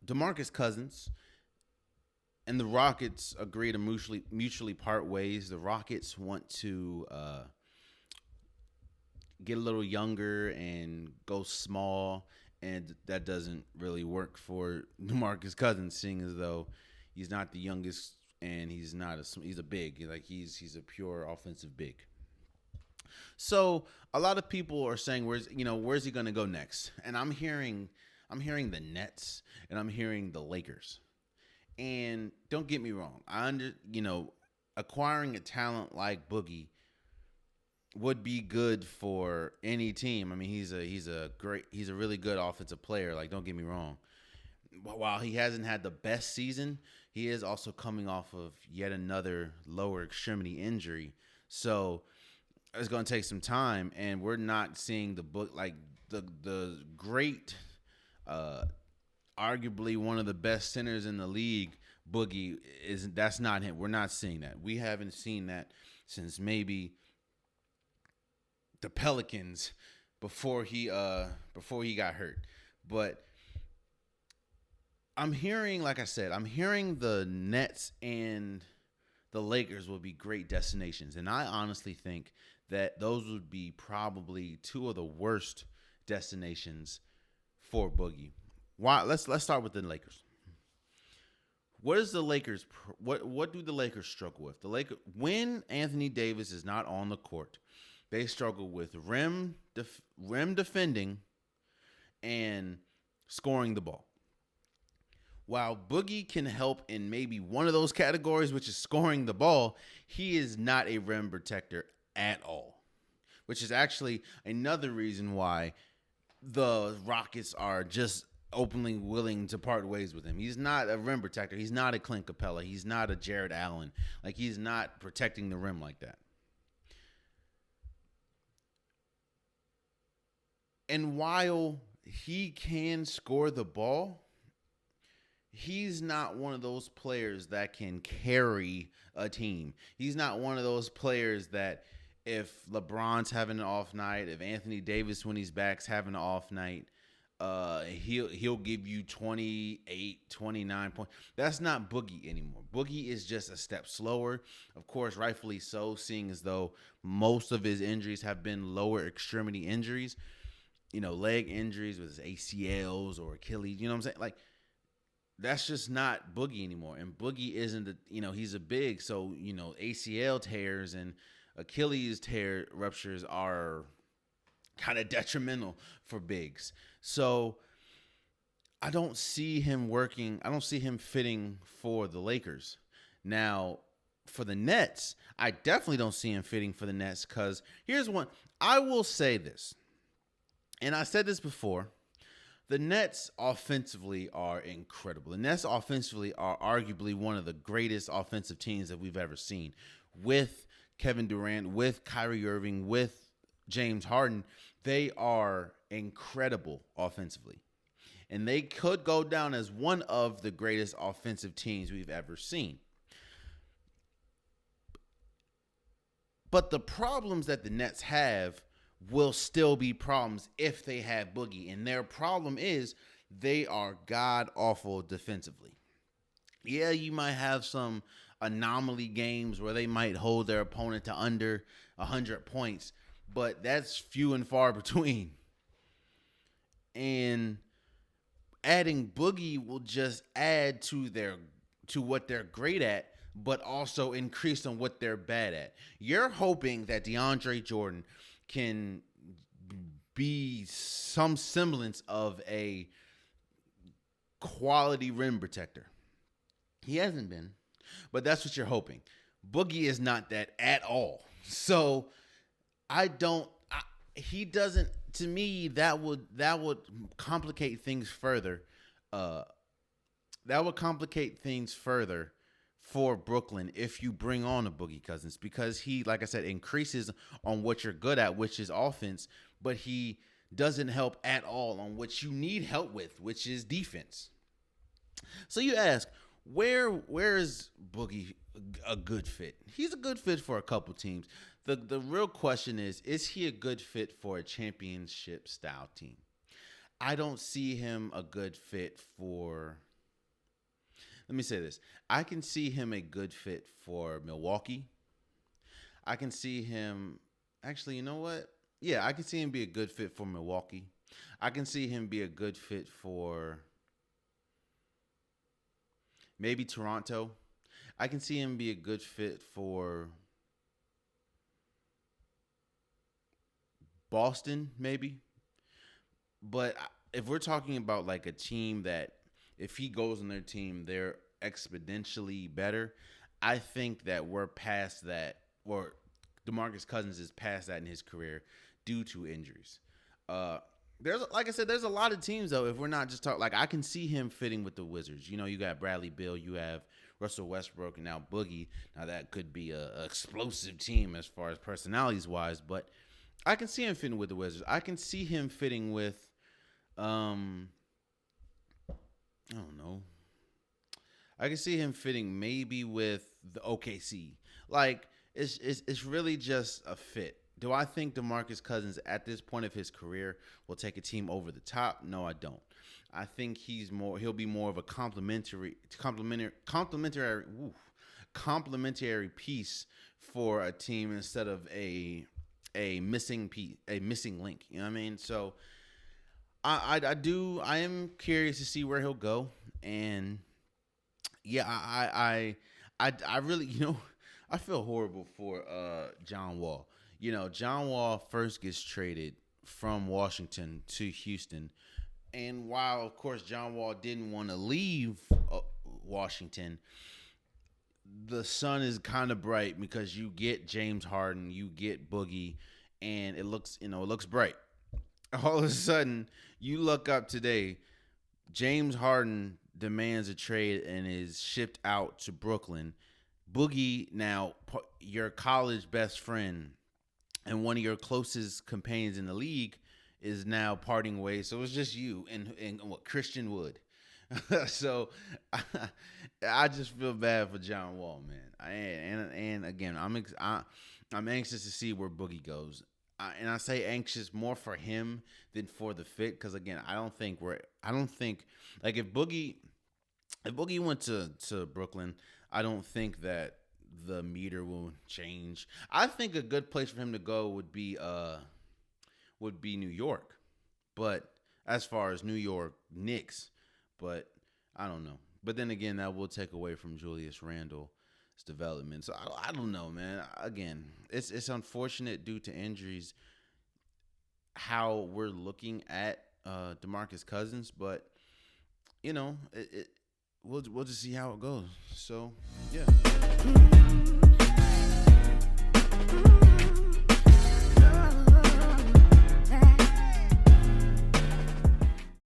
DeMarcus Cousins and the Rockets agree to mutually part ways. The Rockets want to get a little younger and go small, and that doesn't really work for DeMarcus Cousins, seeing as though he's not the youngest and he's not he's a big, like he's a pure offensive big. So a lot of people are saying where's he going to go next? And I'm hearing the Nets and I'm hearing the Lakers. And don't get me wrong, acquiring a talent like Boogie would be good for any team. I mean, he's a really good offensive player. Like, don't get me wrong. While he hasn't had the best season, he is also coming off of yet another lower extremity injury. So it's going to take some time, and we're not seeing the great, arguably one of the best centers in the league. Boogie that's not him. We're not seeing that. We haven't seen that since maybe the Pelicans before he got hurt. But like I said, I'm hearing the Nets and the Lakers will be great destinations. And I honestly think that those would be probably two of the worst destinations for Boogie. Why? Let's start with the Lakers. What do the Lakers struggle with? When Anthony Davis is not on the court, they struggle with rim defending and scoring the ball. While Boogie can help in maybe one of those categories, which is scoring the ball, he is not a rim protector at all, which is actually another reason why the Rockets are just openly willing to part ways with him. He's not a rim protector. He's not a Clint Capella. He's not a Jared Allen. Like, he's not protecting the rim like that. And while he can score the ball, he's not one of those players that can carry a team. He's not one of those players that if LeBron's having an off night, if Anthony Davis when he's back's having an off night, he'll give you 28, 29 points. That's not Boogie anymore. Boogie is just a step slower. Of course, rightfully so, seeing as though most of his injuries have been lower extremity injuries. Leg injuries with his ACLs or Achilles. You know what I'm saying? Like, that's just not Boogie anymore. And Boogie isn't he's a big, so ACL tears and Achilles tear ruptures are kind of detrimental for bigs. So I don't see him working. I don't see him fitting for the Lakers. Now, for the Nets, I definitely don't see him fitting for the Nets, because here's one. I will say this, and I said this before. The Nets offensively are incredible. The Nets offensively are arguably one of the greatest offensive teams that we've ever seen. With Kevin Durant, with Kyrie Irving, with James Harden, they are incredible offensively. And they could go down as one of the greatest offensive teams we've ever seen. But the problems that the Nets have will still be problems if they have Boogie. And their problem is they are god-awful defensively. Yeah, you might have some anomaly games where they might hold their opponent to under 100 points, but that's few and far between. And adding Boogie will just add to what they're great at, but also increase on what they're bad at. You're hoping that DeAndre Jordan can be some semblance of a quality rim protector. He hasn't been, but that's what you're hoping. Boogie is not that at all. So he doesn't, to me, that would complicate things further. That would complicate things further for Brooklyn if you bring on a Boogie Cousins, because he, like I said, increases on what you're good at, which is offense, but he doesn't help at all on what you need help with, which is defense. So you ask, where is Boogie a good fit? He's a good fit for a couple teams. The real question is he a good fit for a championship style team? I don't see him a good fit for let me say this. I can see him a good fit for Milwaukee. I can see him actually, you know what? Yeah, I can see him be a good fit for Milwaukee. I can see him be a good fit for maybe Toronto. I can see him be a good fit for Boston, maybe. But if we're talking about like a team that if he goes on their team, they're exponentially better. I think that we're past that, or DeMarcus Cousins is past that in his career due to injuries. Uh, there's like I said, there's a lot of teams though. If we're not just talking, like I can see him fitting with the Wizards. You know, you got Bradley Beal, you have Russell Westbrook, and now Boogie. Now that could be a explosive team as far as personalities wise, but I can see him fitting with the Wizards. I can see him fitting with um, I don't know. I can see him fitting maybe with the OKC. Like it's really just a fit. Do I think DeMarcus Cousins at this point of his career will take a team over the top? No, I don't. I think he'll be more of a complementary piece for a team instead of a missing piece, a missing link. You know what I mean? So I am curious to see where he'll go, and yeah, I really, I feel horrible for John Wall. You know, John Wall first gets traded from Washington to Houston, and while of course John Wall didn't want to leave Washington, the sun is kind of bright because you get James Harden, you get Boogie, and it looks bright. All of a sudden, you look up today, James Harden demands a trade and is shipped out to Brooklyn. Boogie, now your college best friend and one of your closest companions in the league, is now parting ways. So it's just you and what, Christian Wood. So I just feel bad for John Wall, man. And again, I'm anxious to see where Boogie goes. And I say anxious more for him than for the fit, because again, I don't think like if Boogie went to Brooklyn, I don't think that the meter will change. I think a good place for him to go would be New York, but as far as New York Knicks, but I don't know. But then again, that will take away from Julius Randle's development. So I don't know, man. Again, it's unfortunate due to injuries how we're looking at DeMarcus Cousins, but we'll just see how it goes. So yeah.